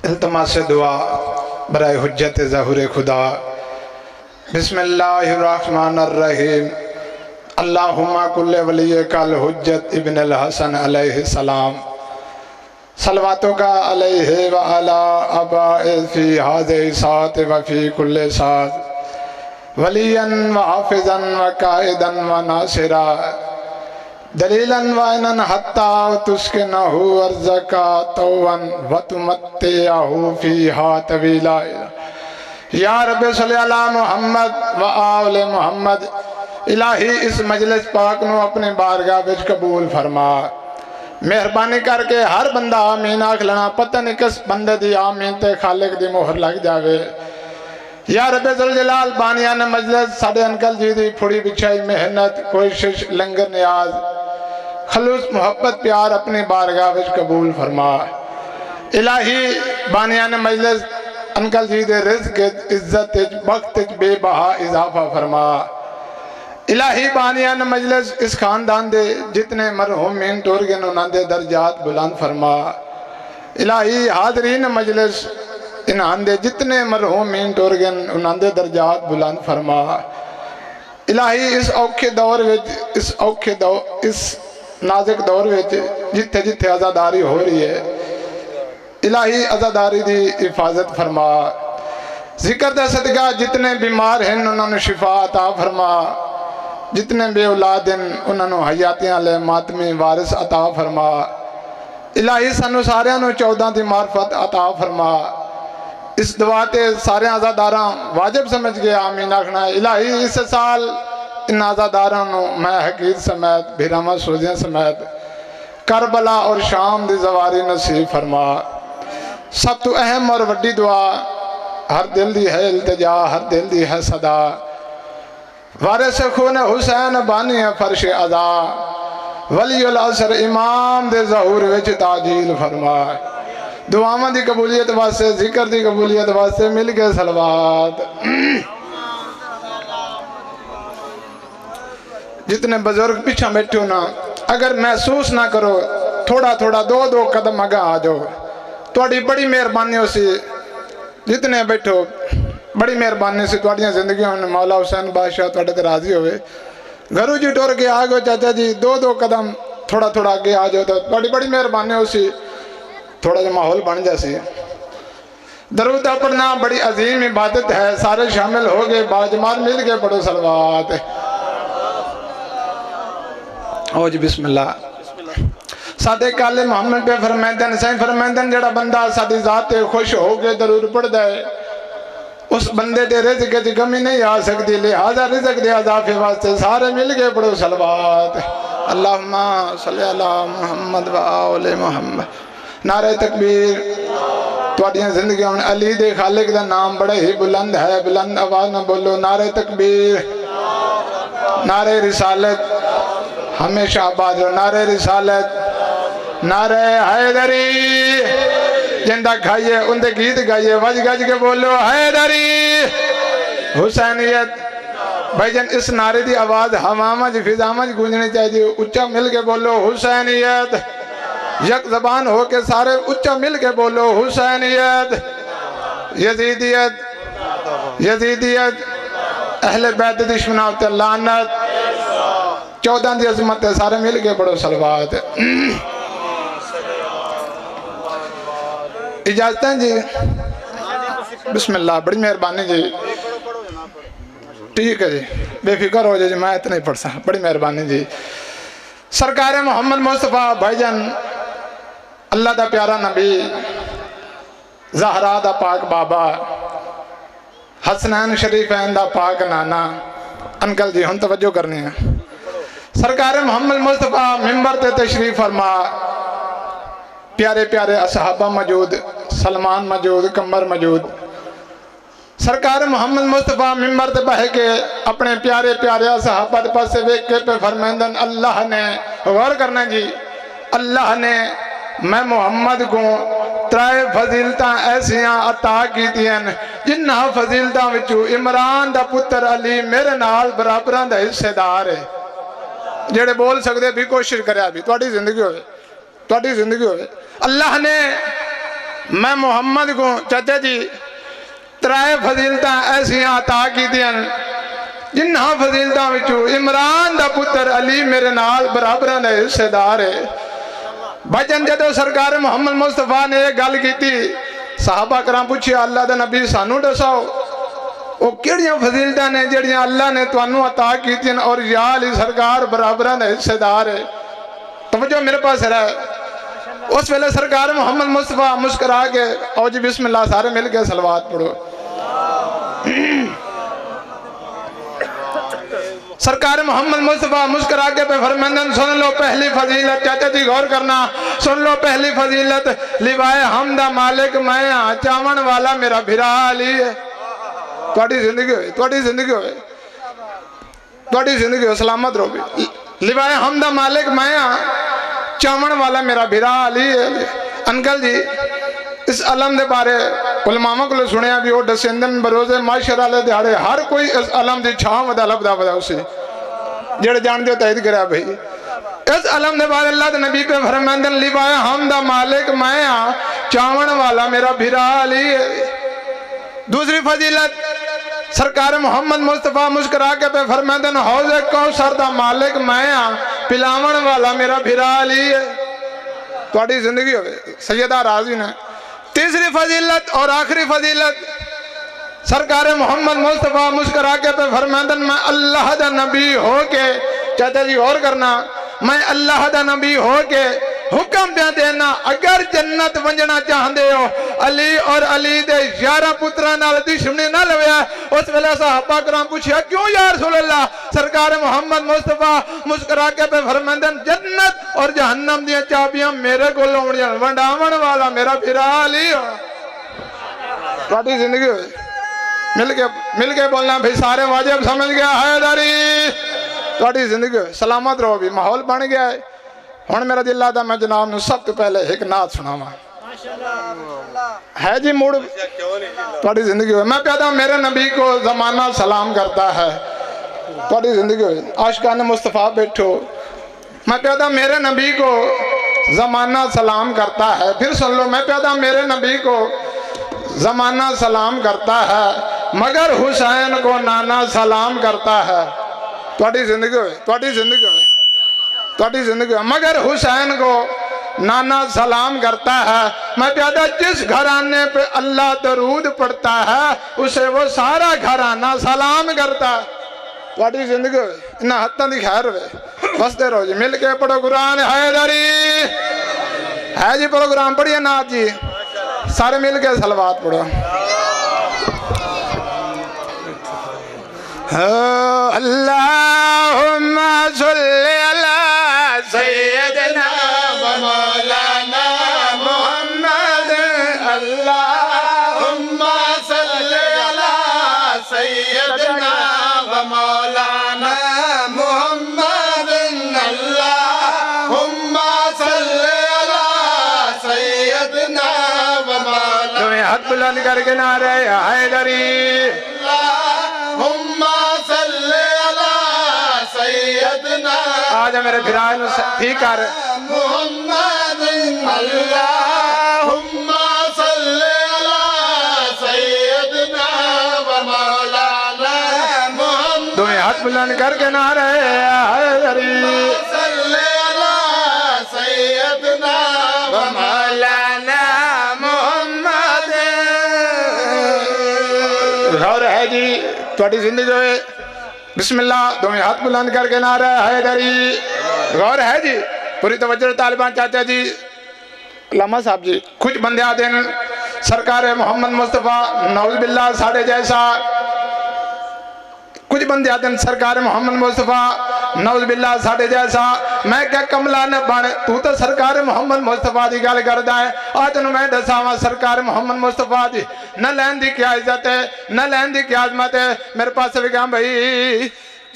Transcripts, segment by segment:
التماس دعا برائے حجت ظہور خدا۔ بسم اللہ الرحمن الرحیم۔ اللہم کل ولیک الحجت ابن الحسن علیہ السلام، صلواتوں کا علیہ وعلا آبائے فی ہذہ ساعت وفی کل ساعت، ولیا وحافظا وقائدا وناصرا، دلیلا وعینا حتی تسکنہ ارضکا طوعا وتمتعہ فیہا طویلا۔ یا رب صلی اللہ محمد و آل محمد۔ الہی اس مجلس پاک نو اپنے بارگاہ وچ قبول فرما۔ مہربانی کر کے ہر بندہ آمین آکھ لینا، پتہ نہیں کس بندے دی آمین تے خالق دی مہر لگ جاوے۔ یا رب ذوالجلال بانیان مجلس ساڑھے انکل جی دی پھڑی بچھائی محنت کوشش لنگر نیاز خلوص محبت پیار اپنی بارگاہ وچ قبول فرما۔ الہی بانیان مجلس انکل جی دے رزق عزت وقت بے بہا اضافہ فرما۔ الہی بانیان مجلس اس خاندان دے جتنے مرحومین ٹور گئے انہاں دے درجات بلند فرما۔ الہی حاضرین مجلس انہاں دے جتنے مرحومین ٹور گئے انہاں دے درجات بلند فرما۔ الہی اس اوکھے دور وچ اس نازک دور وچ جتھے جتھے عزاداری ہو رہی ہے، الہی عزاداری دی حفاظت فرما۔ ذکر دے صدقہ جتنے بیمار ہیں انہوں نے شفا عطا فرما، جتنے بے اولاد ہیں انہوں نے حیاتیاں لے ماتمی وارث عطا فرما۔ الہی سانو سارے انہوں 14 دی معرفت عطا فرما۔ اس دعا تے سارے عزاداراں واجب سمجھ گئے آمین آکھنا۔ الہی اس سال ان عزاداراں نو میں حقیر سمیت بھیرامہ سوزیاں سمیت کربلا اور شام دی زواری نصیب فرما۔ سب تو اہم اور وڈی دعا، ہر دل دی ہے التجا، ہر دل دی ہے صدا، وارث خون حسین بانی فرش عزا، ولی العصر امام دے ظہور وچ تاجیل فرما۔ دعاواں دی قبولیت واسطے، ذکر دی قبولیت واسطے مل کے صلوات۔ جتنے بزرگ پیچھا بیٹھو نا، اگر محسوس نہ کرو تھوڑا تھوڑا دو قدم آگے آ جاؤ، تھوڑی بڑی مہربانی ہو سی۔ جتنے بیٹھو بڑی مہربانی سی تھوڑیاں زندگیوں میں مولا حسین بادشاہ تھوڑے تے راضی ہوئے۔ گھرو جی ٹور کے آگو چاچا جی دو قدم تھوڑا تھوڑا آگے آ جاؤ تو تھوڑی بڑی مہربانی ہو سی، تھوڑا جا ماحول بن جاسی۔ درود پڑھنا بڑی عظیم عبادت ہے، سارے شامل ہو گئے باجمار مل کے پڑھو صلوات۔ او جی بسم اللہ۔ سادے کالے محمد پہ فرمیندن سائیں فرمیندن جڑا بندہ سادی ذات خوش ہو کے درود پڑھ دے، اس بندے دے رزق کی کمی نہیں آ سکتی، لہذا رزق دے اضافے واسطے سارے مل کے پڑھو صلوات۔ اللہم صلی اللہ محمد و آل محمد۔ نعرہ تکبیر۔ تواڈیاں زندگیوں میں علی دے خالق دا نام بڑے ہی بلند ہے، بلند آواز نہ بولو نعرہ تکبیر، نعرہ رسالت ہمیشہ آباد رہو، نعرہ رسالت، نعرہ حیدری، جندہ کھائیے ان دے گیت گائیے وج گج کے بولو حیدری حسینیت۔ بھائی جن اس نعرے دی آواز ہمامج فضامج گونجنی چاہیے، اچھا مل کے بولو حسینیت، یک زبان ہو کے سارے اچھا مل کے بولو حسینیت، یزیدیت، یزیدیت، اہل بیت دشمناں تے لعنت، 14 دی عظمت ہے، سارے مل کے پڑھو صلوات۔ اجازت ہیں جی؟ بسم اللہ، بڑی مہربانی جی، ٹھیک ہے جی، بے فکر ہو جائے جی، میں اتنا ہی پڑھ سکتا، بڑی مہربانی جی۔ سرکار محمد مصطفیٰ بھائی جان، اللہ دا پیارا نبی، زہرا دا پاک بابا، حسنین شریفین دا پاک نانا، انکل جی ہن توجہ کرنی ہے۔ سرکار محمد مصطفیٰ ممبر تے تشریف فرما، پیارے پیارے اصحابہ موجود، سلمان موجود، کمبر موجود۔ سرکار محمد مصطفیٰ ممبر تے بہے کے اپنے پیارے پیارے اصحابہ دے پاس سے ویک کے پہ فرمیندن اللہ نے، غور کرنا جی، اللہ نے میں محمد کو ترائے فضیلتاں ایسیاں عطا کی دیں جنہ فضیلتاں وچو عمران دا پتر علی میرے نال برابران دا حصے دار ہے۔ جڑے بول سکتے بھی کوشش کرے ابھی تواڈی زندگی ہوئے، تواڈی زندگی ہوئے۔ اللہ نے میں محمد کو چچا جی ترائے فضیلتاں ایسیاں عطا کی دیاں جنہاں فضیلتاں وچوں عمران دا پتر علی میرے نال برابراں دا حصے دار ہے۔ بچن جدو سرکار محمد مصطفیٰ نے یہ گل کی تھی صحابہ کرام پوچھے اللہ دا نبی سانو دساؤ وہ کیڑیاں فضیلتاں نے جڑیاں اللہ نے توانو عطا کی تھی اور یا علی سرکار برابراں دا حصے دار ہے۔ توجہ میرے پاس رہے اس ویلے سرکار محمد مصطفیٰ مسکرا کے او جی بسم اللہ سارے مل کے صلوات پڑھو۔ سرکار محمد مصطفیٰ مسکرا کے پہ فرمندن سن لو پہلی فضیلت، چاچا جی غور کرنا، سن لو پہلی فضیلت، لوائے حمدہ مالک میں ہاں، چاون والا میرا بھرا علی ہے۔ توڑی زندگی ہوئے، توڑی زندگی ہوئے، توڑی زندگی ہوئے، سلامت رو بھی۔ لوائے حمدہ مالک میں ہاں، چاون والا میرا بھرا علی ہے۔ انکل جی اس علم دے بارے علماء کو سنیا بھی وہ دسندن بروزے معاشرہ لے دیہڑے ہر کوئی اس علم دی چھاں ودا لبدا ودا اسے جڑے جان دیو تائید کریا بھئی۔ اس علم دے بارے اللہ دے نبی پہ فرماندن لوائے حمدہ مالک میں ہاں، چاون والا میرا بھرا علی ہے۔ دوسری فضیلت سرکار محمد مصطفیٰ مسکرا کے پہ فرماندن حوض کوثر دا مالک میں ہاں، پلاون والا میرا بھرا علی ہے۔ توڑی زندگی ہوئے سیدہ راضی نے۔ تیسری فضیلت اور آخری فضیلت سرکار محمد مصطفیٰ مسکرا کے پہ فرماندن میں اللہ دا نبی ہو کے، چاہتے جی غور کرنا، میں اللہ دا نبی ہو کے حکم دے دینا اگر جنت ونجنا چاہندے ہو علی اور علی دے 11 پتران نال دشمنی نہ لویا۔ اس ویلے صحابہ کرام پوچھیا کیوں یا رسول اللہ؟ سرکار محمد مصطفیٰ مسکرا کے پہ فرماندن جنت اور جہنم دیا چابیاں میرے کو لوڑیاں، ونڈاون والا میرا بھرا علی ہو۔ توڑی زندگی ہوئے مل کے بولنا بھئی سارے واجب سمجھ گیا حیدری۔ توڑی زندگی ہوئے سلامت رہو بھی، ماحول بن گیا ہے۔ ہون میرا دل آدھا میں جناب نے سب تو پہلے ایک نعت سناوا ہے جی موڑ توڑی زندگی ہوئے۔ میں پیدا میرے نبی کو زمانہ سلام کرتا ہے۔ توڑی زندگی ہوئے عاشقان مصطفیٰ بیٹھو، میں پیدا میرے نبی کو زمانہ سلام کرتا ہے۔ پھر سن لو میں پیدا میرے نبی کو زمانہ سلام کرتا ہے مگر حسین کو نانا سلام کرتا ہے۔ توڑی زندگی ہوئے، توڑی زندگی ہوئے، توڑی زندگی ہوئے، مگر حسین کو نانا سلام کرتا ہے۔ میں پیدا جس گھرانے پہ اللہ درود پڑھتا ہے اسے وہ سارا گھرانہ سلام کرتا ہے۔ توڑی زندگی ہوئے انہا حتہ دی خیر ہوئے بستے رہو جی مل کے پڑھو قرآن حیدری ہے جی، پڑھو قرآن پڑھئے نات جی، سارے مل کے صلوات پڑھو۔ اللہم صلی علی سیدنا و مولانا محمد، اللہم صلی علی سیدنا و مولانا محمد، اللہم صلی علی سیدنا و مولانا۔ تمہیں ہاتھ بلند کر کے نعرہ حیدری آجا میرے بھرائن ٹھیک آ رہے محمد، اللہم صلی علی سیدنا و مولانا محمد۔ دو ہاتھ بلند کر کے نعرہ حیدری صلی علی سیدنا و مولانا محمد۔ غور ہے جی توڑی زندگی ہوئے بسم اللہ دو ہاتھ بلند کر کے نعرہ حیدری۔ غور ہے جی پوری توجہ طالبان چاہتے جی علامہ صاحب جی کچھ بندے آتے ہیں سرکار محمد مصطفیٰ نعوذ باللہ ساڑھے جیسا، کچھ بندے آتے ہیں سرکار محمد مصطفیٰ نعوذ باللہ ساڑھے جیسا، میں کیا کملا نے بانے تو سرکار محمد مصطفیٰ دی گال کردہ ہے۔ آج انہوں میں دساواں سرکار محمد مصطفیٰ دی نہ لین دی کیا عزت ہے نہ لین دی کیا عظمت ہے۔ میرے پاس سے بھی کہاں بھئی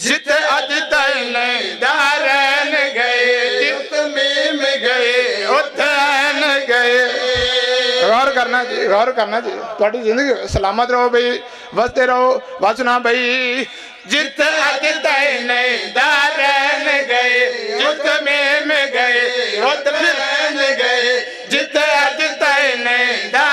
جتے اجتائنے دارین گئے جتمیم گئے اتھین گئے۔ غور کرنا جی، غور کرنا جی، توڑی زندگی سلامت رہو بھئی بستے رہو واسنا بھئی جتے اجتائنے دارین گئے جتمیم گئے اتھین گئے جتے اجتائنے دارین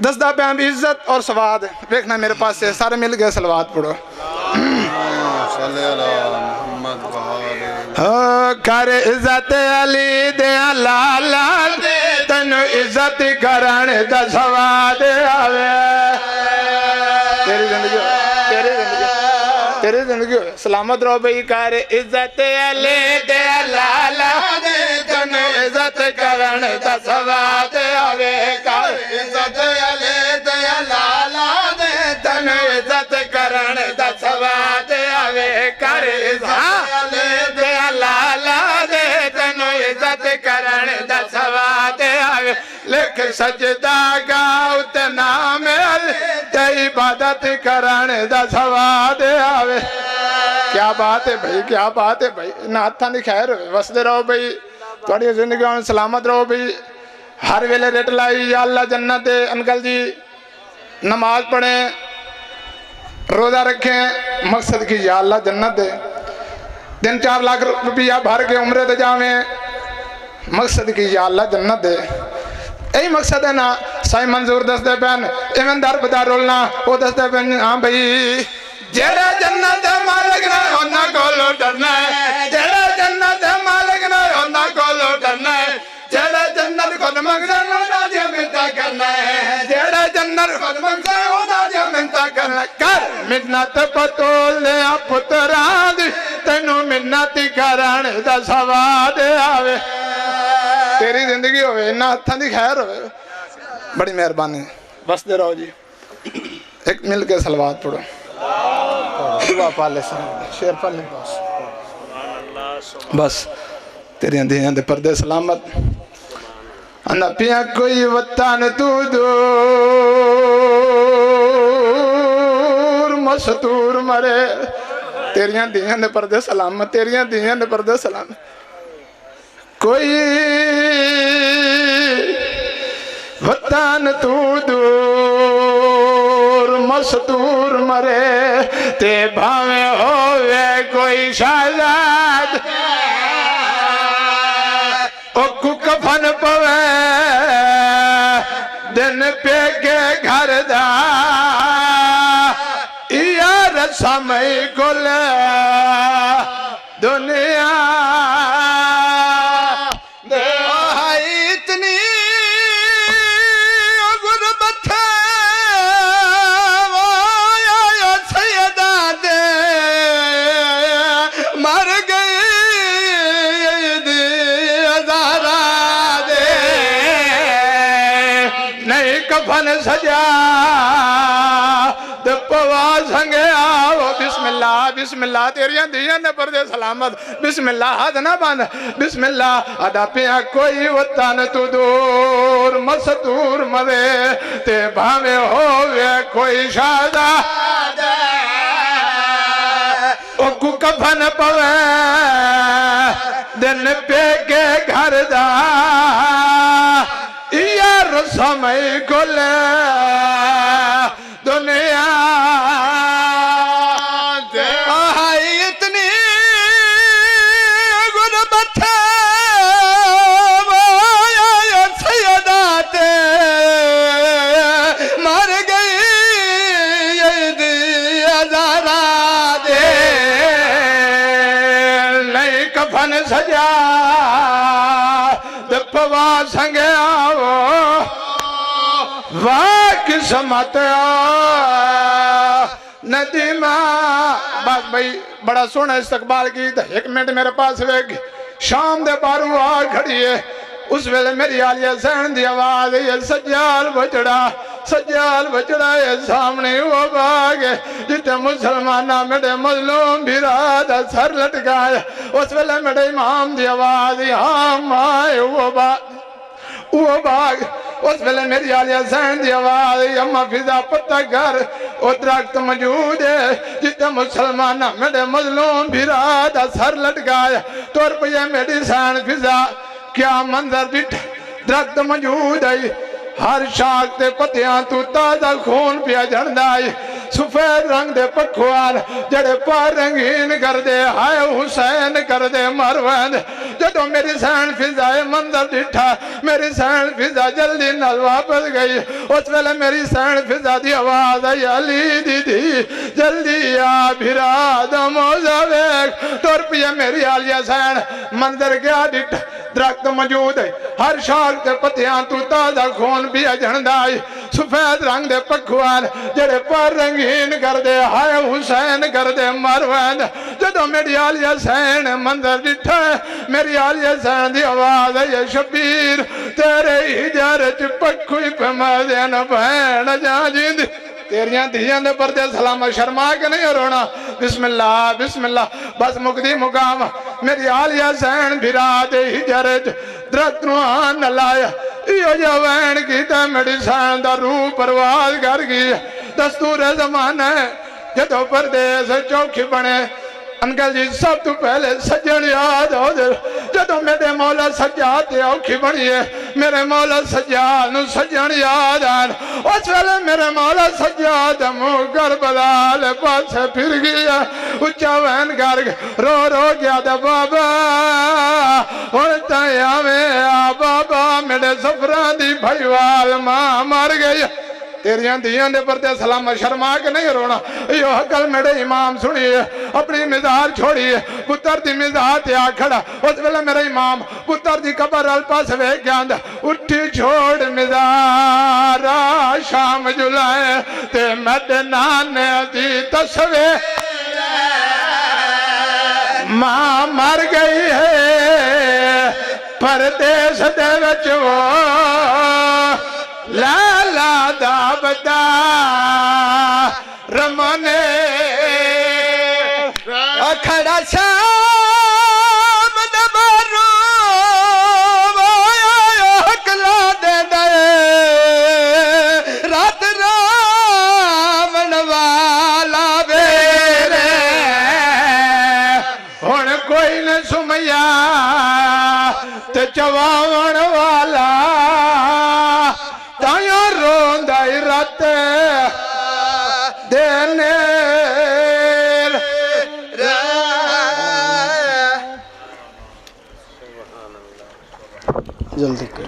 دسدہ پہ بھی عزت اور سواد دیکھنا میرے پاس سے سارے مل گئے سلوات پڑھو صلی اللہ محمد وآلہ کر عزت علی دے لالا دے تنو عزت کرن دا سواد آوے تیری زندگی ہو تیری زندگی ہو سلامت رہو بھئی کر عزت علی دے لالا دے تنو عزت کرن دا سواد آوے کر عزت علی دے لالا دے تنو عزت کرن دا سواد آوے کر عزت علی دے لالا دے تنو عزت کرن دا سواد آوے لکھ سجدہ گاؤ تے نام علی تے عبادت کرن دا سواد آوے کیا بات ہے بھائی کیا بات ہے بھائی ناتھا نہیں خیر ہوئے وسدے رہو بھائی توڑی زندگی میں سلامت رہو بھائی ہر ویلے ریٹ لائی یا اللہ جنت دے انکل جی نماز پڑھیں روزہ رکھیں مقصد کی یا اللہ جنت دے 3-4 لاکھ روپیہ بھر کے عمرے دے جاویں مقصد کی یا اللہ جنت دے یہی مقصد ہے نا سائی منظور دس دے پہن ایمن دار بدار رولنا وہ دس دے پہن ہاں بھئی جیڑا جنت مالک نہ ہونا کولو ڈرنا ہے جیڑا جنت مالک نہ ہونا کولو ڈرنا ہے جیڑا جنت خود منگنا ہونا دیا منتا کرنا ہے جیڑا جنت خود منگنا ہونا دیا منتا کرنا کر منت پتول لیا پتران دی تینو منت کران دا سواد آوے تیری زندگی ہوئے نہ ہتھاں دی خیر ہوئے بڑی مہربانی بس دے رہو جی ایک مل کے سلوات پڑھو دعا پالے شیر پالے بس تیری اندھیاں دے پردے سلامت انا پیا کوئی وطن تو دور مستور مرے تیریاں دیاں دے پردے سلامت تیریاں دیاں دے پردے سلامت کوئی وطن تو دور مستور مرے تے بھاویں ہوئے کوئی شہزاد اوکو کفن پوے دن پہ کے گھر دا یا رسمئی گل دنیا سجا دپوا سنگے آو بسم اللہ تیریاں دیاں نے پردے سلامت بسم اللہ ہاتھ نہ باندھ بسم اللہ ادا پیا کوئی وطن تو دور مستور مرے تے بھاوے ہوئے کوئی شہزاد اوکو کفن پوے دن پہ کے گھر دا یا رسمئی گل دنیا آئی اتنی غربت یا سیدات مر گئی یہ ہزارہ دے نئی کفن سجا دپوا سنگے واہ قسمت ندیمہ بس بھئی بڑا سونا استقبال کی تھا 1 منٹ میرے پاس ویگ شام دے بارو آ کھڑی ہے اس ویلے میری آلیہ سین دی آواز یہ سجال بچڑا ہے سامنے وہ باغ ہے جتے مسلمانہ میرے مظلوم بھی رادہ سر لٹکایا اس ویلے میرے امام دی آواز ہاں مائے وہ باغ اس ویلے میری آلیہ سین دی آواز اممہ فضا پتہ گھر او درخت موجود ہے جتے مسلمانہ میرے مظلوم بھی رادہ سر لٹکایا تو رپیہ میری سین فضا کیا منظر بیٹھ درخت موجود ہے ہر شاخ تے پتیاں تو تازہ خون پیا جھڑدائی سفید رنگ دے پکھوان جڑے پار رنگین کر دے ہائے حسین کر دے مروند جدو میری سین فضائے منظر ڈٹھا میری سین فضا جلدی نال واپس گئی اس ویلے میری سین فضا دی آواز آئی علی دی دی جلدی آ بھرا دا موزہ ویک تور پیا میری آلیہ سین منظر گیا ڈٹھا درخت موجود ہے ہر شاخ تے پتیاں تو تازہ خون بھی اجھندائی سفید رنگ دے پکھوان جڑے پر رنگین کر دے ہائے حسین کر دے مروین جدو میری آلیہ سین منظر ڈٹھا میری آلیہ سین دی آواز ہے شبیر تیرے ہی جارچ پکھوئی پہ مدین بہن جہاں جیندی تیریاں دھیاں دے پردے سلام شرما کے نہیں رونا بسم اللہ بس مقدی مقام میری آلیہ سین بھرا دے ہی جارچ درخت نوان لایا ایو جوین کی تے میری سین دا روح پرواز کر گئی دستور زمانہ جدو پردیس چوکھی بنے انکل جی سب تو پہلے سجن یاد ہو دے جدو میرے مولا سجاد اوکھی بنیے میرے مولا سجاد نو سجن یاد آن اس ویلے میرے مولا سجاد مو کربلا لے پاسے پھر گیا اچھا وین کر رو رو گیا دا بابا ہوتا یا میں آ بابا میرے سفران دی بھائیوال ماں مار گئی تیریاں دیاں دے پردے سلام شرما کے نہیں رونا یہ حقل میرے امام سنیے اپنی مزار چھوڑیے پتر دی مزار تے آکھڑا اس ویلے میرے امام پتر دی قبر الپا سے وے گیاند اٹھی چھوڑ مزار شام جلائے تے مدنانے دی تصوے ماں مر گئی ہے پردیس دے وچ وہ لالا دابدا رمانے اکھڑا شام دبارو اکلا دے دے رات رامن والا بیرے ہون کوئی نہ سمیا تے چواون والا تائیاں روندائی رات دینے جلدی کر